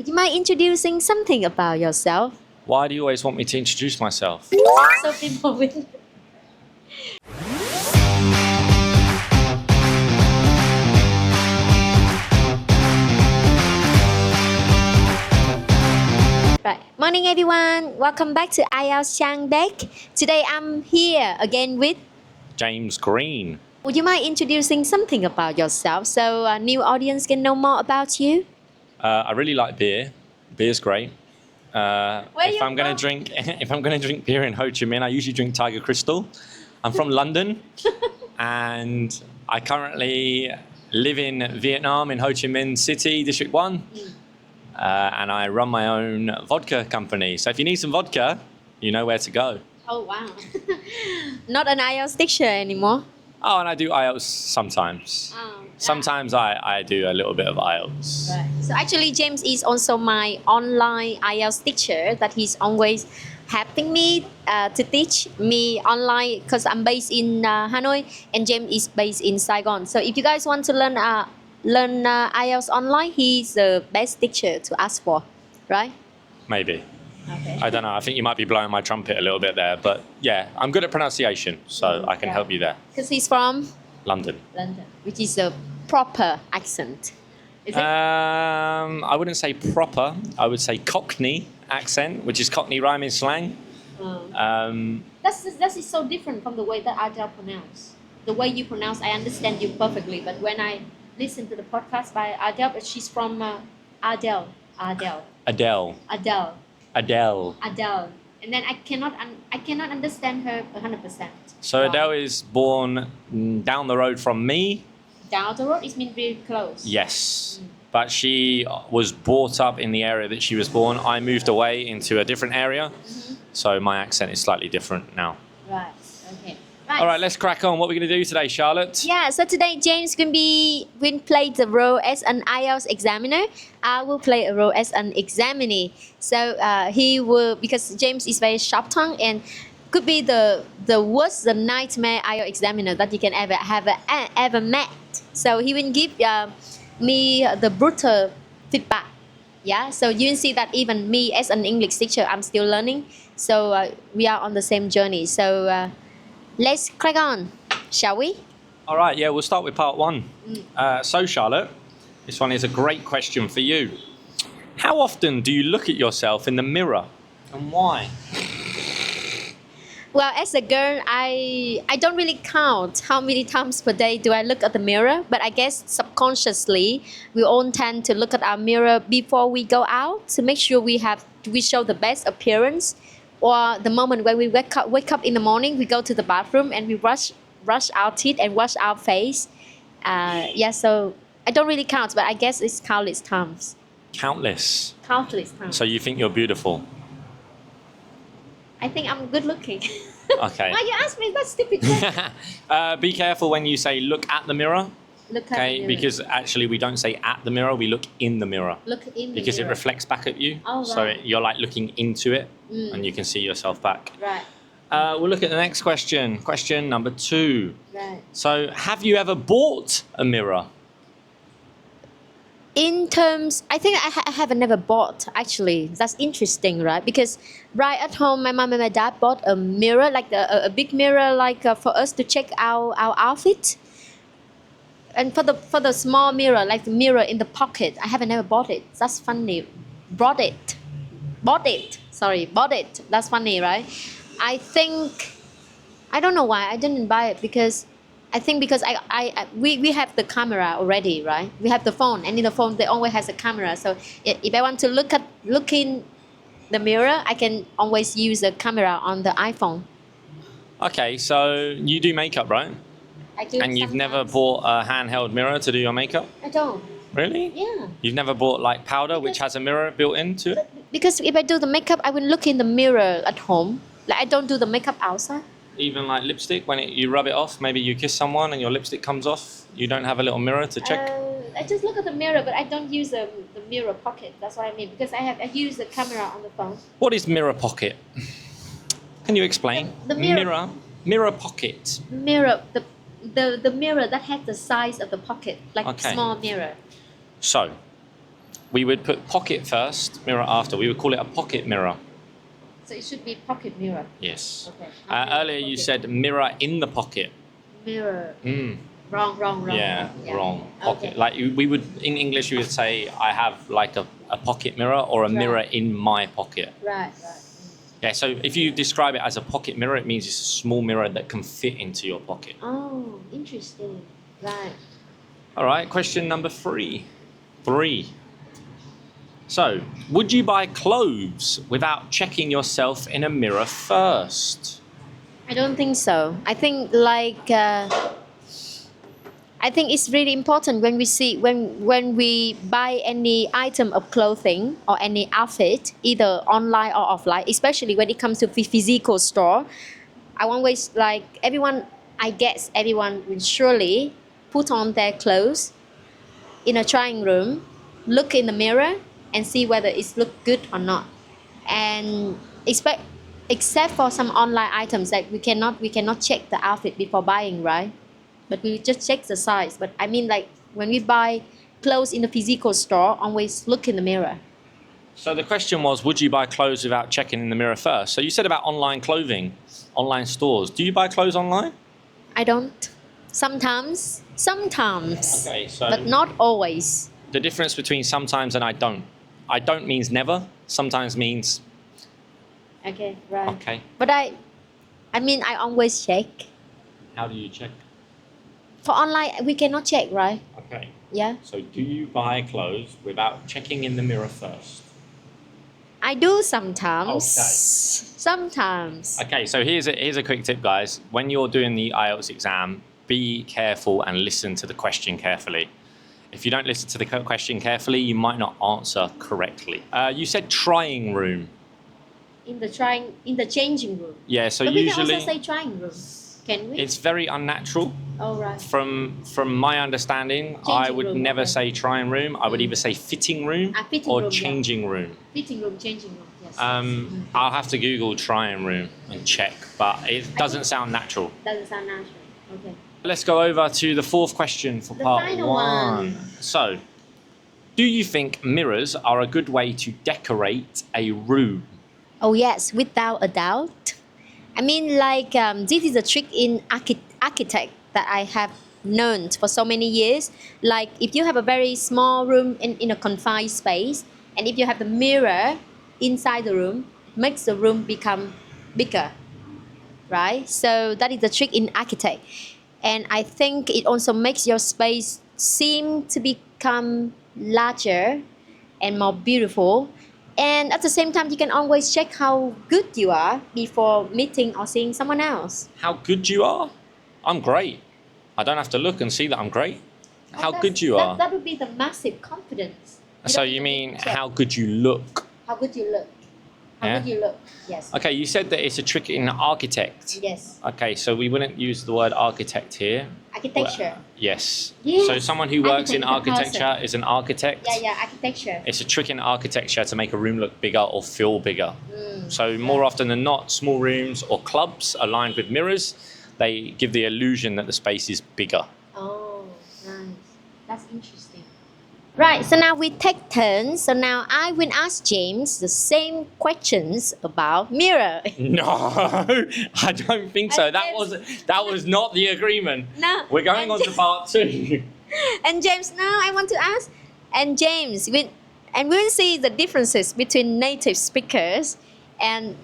you mind introducing something about yourself? Why do you always want me to introduce myself? So people will. Right. Morning everyone. Welcome back to IELTS Trang BEC. Today I'm here again with James Green. Would you mind introducing something about yourself so a new audience can know more about you? I really like beer. Beer's great. If I'm going to drink beer in Ho Chi Minh, I usually drink Tiger Crystal. I'm from London, and I currently live in Vietnam in Ho Chi Minh City, District 1. And I run my own vodka company. So if you need some vodka, you know where to go. Oh, wow. Not an IELTS teacher anymore. Oh, and I do IELTS sometimes. Sometimes I do a little bit of IELTS. Right. So actually, James is also my online IELTS teacher that he's always helping me to teach me online because I'm based in Hanoi and James is based in Saigon. So if you guys want to learn IELTS online, he's the best teacher to ask for, right? Maybe. Okay. I don't know. I think you might be blowing my trumpet a little bit there. But yeah, I'm good at pronunciation, so I can help you there. Because he's from? London. London, which is a proper accent. Is it? I wouldn't say proper. I would say Cockney accent, which is Cockney rhyming slang. That is so different from the way that Adele pronounce. The way you pronounce, I understand you perfectly. But when I listen to the podcast by Adele, but she's from Adele. And then I cannot understand her 100%. So Adele is born down the road from me. Down the road, it means very close. Yes. But she was brought up in the area that she was born. I moved away into a different area. So my accent is slightly different now. Right. Okay. Right. All right, let's crack on. What are we going to do today, Charlotte? Yeah, so today James will play the role as an IELTS examiner. I will play a role as an examinee. So he will, because James is very sharp-tongued and could be the worst, the nightmare IELTS examiner that you can ever met. So he will give me the brutal feedback. Yeah, so you can see that even me as an English teacher, I'm still learning. So we are on the same journey. So let's crack on, shall we? All right, yeah, we'll start with part one. So, Charlotte, this one is a great question for you. How often do you look at yourself in the mirror and why? Well, as a girl, I don't really count how many times per day do I look at the mirror, but I guess subconsciously we all tend to look at our mirror before we go out to make sure we show the best appearance. Or the moment when we wake up in the morning, we go to the bathroom and we brush our teeth and wash our face. So I don't really count, but I guess it's countless times. Countless times. So you think you're beautiful? I think I'm good looking. Okay. Why you ask me that stupid question? Be careful when you say look at the mirror. Look at the mirror. Because actually we don't say at the mirror, we look in the mirror. Look in the mirror. Because it reflects back at you. Oh, right. So you're like looking into it and you can see yourself back. Right. We'll look at the next question. Question number 2. Right. So have you ever bought a mirror? In terms, I think I have never bought, actually. That's interesting, right? Because right at home, my mom and my dad bought a mirror, like a big mirror, like for us to check our outfit. And for the small mirror, like the mirror in the pocket, I haven't never bought it. That's funny. Bought it. That's funny, right? I don't know why I didn't buy it because we have the camera already, right? We have the phone, and in the phone they always has a camera. So if I want to look in the mirror, I can always use the camera on the iPhone. Okay, so you do makeup, right? I do. And you've never bought a handheld mirror to do your makeup? I don't. Really? Yeah. You've never bought like powder which has a mirror built into it? Because if I do the makeup, I will look in the mirror at home. Like I don't do the makeup outside. Even like lipstick, when you rub it off, maybe you kiss someone and your lipstick comes off, you don't have a little mirror to check? I just look at the mirror, but I don't use the mirror pocket. That's what I mean, because I use the camera on the phone. What is mirror pocket? Can you explain? The mirror. Mirror pocket. Mirror, the mirror that has the size of the pocket, like a small mirror. So, we would put pocket first, mirror after. We would call it a pocket mirror. So it should be pocket mirror. Yes. Okay. Earlier you said mirror in the pocket. Mirror. Mm. Wrong. Yeah, wrong. Pocket. Okay. Like we would, in English, we would say, I have like a pocket mirror or a mirror in my pocket. Right. Yeah, so if you describe it as a pocket mirror, it means it's a small mirror that can fit into your pocket. Oh, interesting. Right. All right, question number 3. So, would you buy clothes without checking yourself in a mirror first? I don't think so. I think I think it's really important when we see when we buy any item of clothing or any outfit, either online or offline, especially when it comes to physical store. I always I guess everyone will surely put on their clothes in a trying room, look in the mirror, and see whether it's look good or not. And except for some online items that we cannot check the outfit before buying, right? But we just check the size. But I mean, like when we buy clothes in the physical store, always look in the mirror. So the question was, would you buy clothes without checking in the mirror first? So you said about online clothing, online stores. Do you buy clothes online? I don't. Sometimes. Okay, so but not always. the difference between sometimes and I don't. I don't means never. Sometimes means Okay, right. okay. But I mean, I always check. How do you check? For online, we cannot check, right? Okay. Yeah. So do you buy clothes without checking in the mirror first? I do sometimes. Okay. Sometimes. Okay, so here's a quick tip, guys. When you're doing the IELTS exam, be careful and listen to the question carefully. If you don't listen to the question carefully, you might not answer correctly. You said trying room. In the changing room. Yeah, so but usually we can also say trying room. Can we? it's very unnatural. Oh, right. From my understanding, I Changing would room, never okay. say trying room. I would either say fitting room fitting or room, yeah. changing room. Fitting room, changing room. Yes. I'll have to Google trying room and check, but it doesn't sound natural. Doesn't sound natural. Okay. Let's go over to the 4th question for The part final 1. one. So, do you think mirrors are a good way to decorate a room? Oh yes, without a doubt. I mean, like this is a trick in architect that I have known for so many years. Like if you have a very small room in a confined space, and if you have the mirror inside the room, makes the room become bigger, right? So that is the trick in architect. And I think it also makes your space seem to become larger and more beautiful. And at the same time, you can always check how good you are before meeting or seeing someone else. How good you are? I'm great. I don't have to look and see that I'm great. How That's- good you are? That would be the massive confidence. So don't you need mean to check how good you look? how good you look? How Yeah. good you look? Yes. Okay, you said that it's a trick in architect. Yes. Okay, so we wouldn't use the word architect here. Architecture. Yes. Yes. So someone who works in Architect is a architecture is an architect. Yeah, architecture. It's a trick in architecture to make a room look bigger or feel bigger. So more often than not, small rooms or clubs aligned with mirrors, they give the illusion that the space is bigger. Oh, nice. That's interesting. Right, so now we take turns. So now I will ask James the same questions about mirror. No, I don't think so. That was not the agreement. No. We're going on to part 2. And James, now I want to ask, and James, we'll see the differences between native speakers and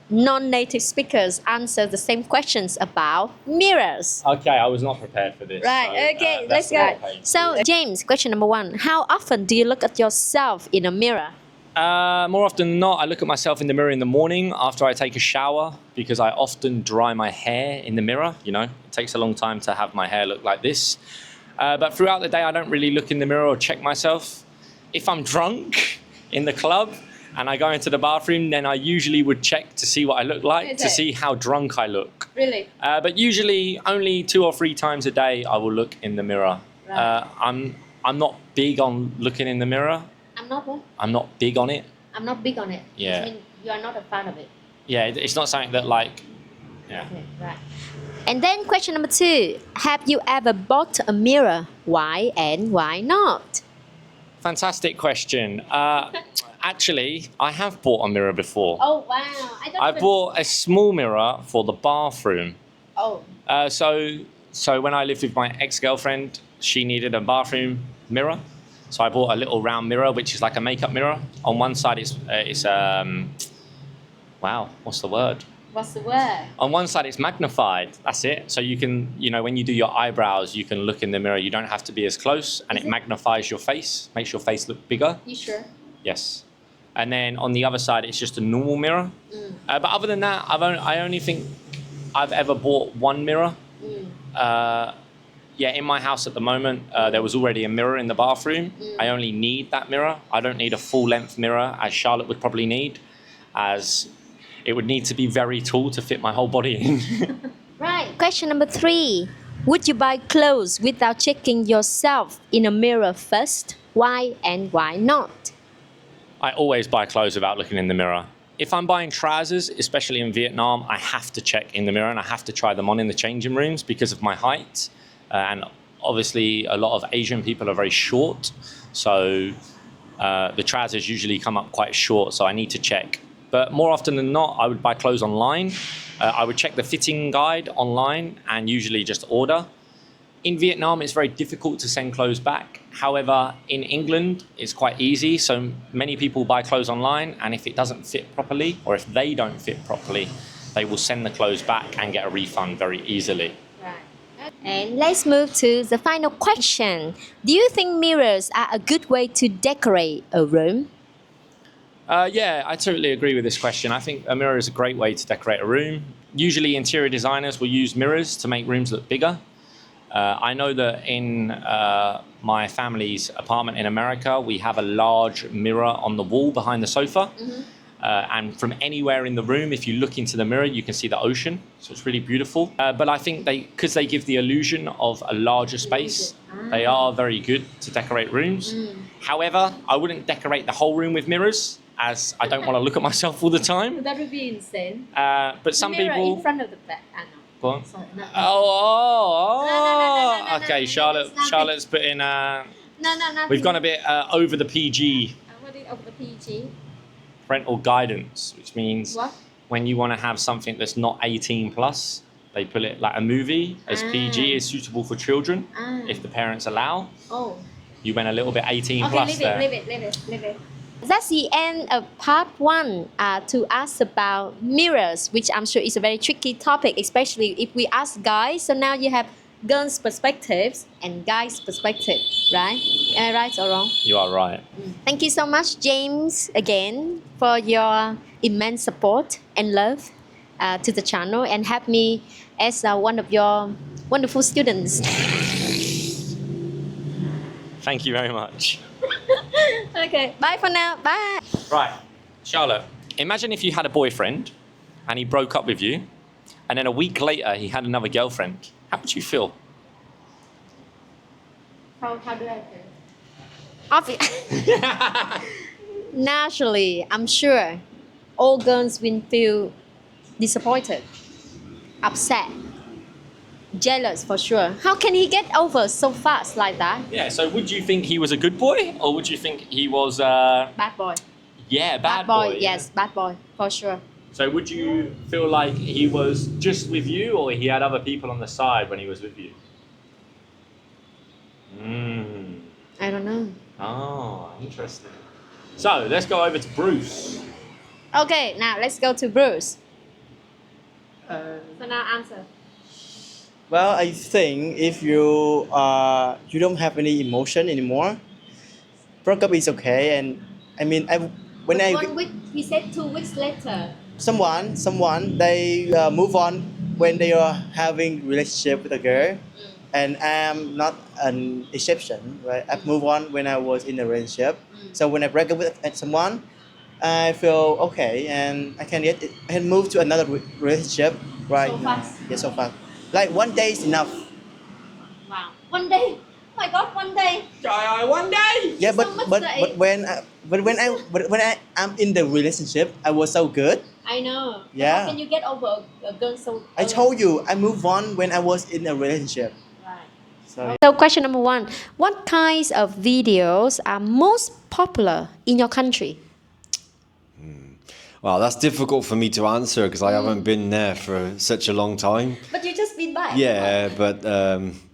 non-native speakers answer the same questions about mirrors. Okay, I was not prepared for this. Right, so, okay, that's let's go. okay. So, James, question number 1. How often do you look at yourself in a mirror? More often than not, I look at myself in the mirror in the morning after I take a shower because I often dry my hair in the mirror. You know, it takes a long time to have my hair look like this. But throughout the day, I don't really look in the mirror or check myself. If I'm drunk in the club and I go into the bathroom, then I usually would check to see what I look like, to see how drunk I look. Really? But usually only 2 or 3 times a day I will look in the mirror. Right. I'm not big on looking in the mirror. I'm not what? I'm not big on it. I'm not big on it. Yeah. I mean, you are not a fan of it. Yeah, it's not something that like, yeah. Okay, right. And then question number 2. Have you ever bought a mirror? Why and why not? Fantastic question. Actually, I have bought a mirror before. Oh wow! I bought a small mirror for the bathroom. Oh. So when I lived with my ex-girlfriend, she needed a bathroom mirror. So I bought a little round mirror, which is like a makeup mirror. On one side, it's wow, what's the word? What's the word? On one side, it's magnified. That's it. So you can, when you do your eyebrows, you can look in the mirror. You don't have to be as close, and it magnifies your face, makes your face look bigger. You sure? Yes. And then on the other side, it's just a normal mirror. But other than that, I only think I've ever bought one mirror. In my house at the moment, there was already a mirror in the bathroom. I only need that mirror. I don't need a full-length mirror, as Charlotte would probably need, as it would need to be very tall to fit my whole body in. Right. Question number 3. Would you buy clothes without checking yourself in a mirror first? Why and why not? I always buy clothes without looking in the mirror. If I'm buying trousers, especially in Vietnam, I have to check in the mirror and I have to try them on in the changing rooms because of my height. And obviously, a lot of Asian people are very short. So the trousers usually come up quite short, so I need to check. But more often than not, I would buy clothes online. I would check the fitting guide online and usually just order. In Vietnam, it's very difficult to send clothes back. However, in England, it's quite easy. So many people buy clothes online, and if it doesn't fit properly, or if they don't fit properly, they will send the clothes back and get a refund very easily. Right. And let's move to the final question. Do you think mirrors are a good way to decorate a room? Yeah, I totally agree with this question. I think a mirror is a great way to decorate a room. Usually interior designers will use mirrors to make rooms look bigger. I know that in my family's apartment in America, we have a large mirror on the wall behind the sofa. And from anywhere in the room, if you look into the mirror, you can see the ocean. So it's really beautiful. But I think because they give the illusion of a larger space, they are very good to decorate rooms. However, I wouldn't decorate the whole room with mirrors, as I don't want to look at myself all the time. That would be insane. But some mirror people... in front of the bed. Go on. Sorry, no. Oh. Okay, Charlotte. Charlotte's putting... No, We've gone a bit over the PG. What is over the PG? Parental guidance, which means What? when you want to have something that's not 18 plus, they put it like a movie as PG is suitable for children, if the parents allow. Oh. You went a little bit 18 Okay, plus there. leave it. That's the end of part 1 to ask about mirrors, which I'm sure is a very tricky topic, especially if we ask guys. So now you have girls' perspectives and guys' perspective, right? Am I right or wrong? You are right. Thank you so much, James, again, for your immense support and love to the channel and have me as one of your wonderful students. Thank you very much. Okay, bye for now. Bye. Right, Charlotte, imagine if you had a boyfriend and he broke up with you, and then a week later he had another girlfriend. How would you feel? How do I feel? Naturally, I'm sure all girls will feel disappointed, upset, jealous for sure. How can he get over so fast like that? Yeah, so would you think he was a good boy, or would you think he was Bad boy. Yeah, bad boy. boy. Yes, bad boy for sure. So would you feel like he was just with you, or he had other people on the side when he was with you? I don't know. Oh, interesting. So let's go over to Bruce. Okay, now let's go to Bruce. So now answer. Well, I think if you don't have any emotion anymore, broke up is okay. And I mean, when 1 week, he said 2 weeks later. someone they move on when they are having relationship with a girl, and I'm not an exception. Right, I move on when I was in a relationship. So when I break up with someone, I feel okay, and I can move to another relationship. Right. So fast. Yeah, so fast. Like 1 day is enough. Wow. 1 day. Oh my God, 1 day. Trời ơi, one day. Yeah, So much day. but when I'm in the relationship, I was so good. I know. But Yeah. how can you get over a girl so? I told you I moved on when I was in a relationship. Right. Sorry. So question number 1. What kinds of videos are most popular in your country? Well, that's difficult for me to answer because I haven't been there for such a long time. But you just been by. Yeah, but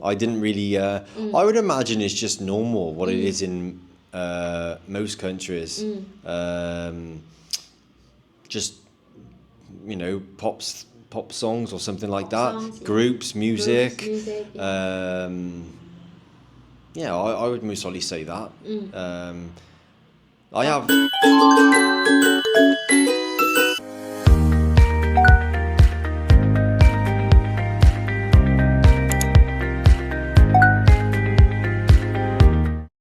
I didn't really. I would imagine it's just normal what it is in most countries. Just pop songs or something like that. Songs, Groups, music. Groups, music, Yeah, I would most likely say that. I have.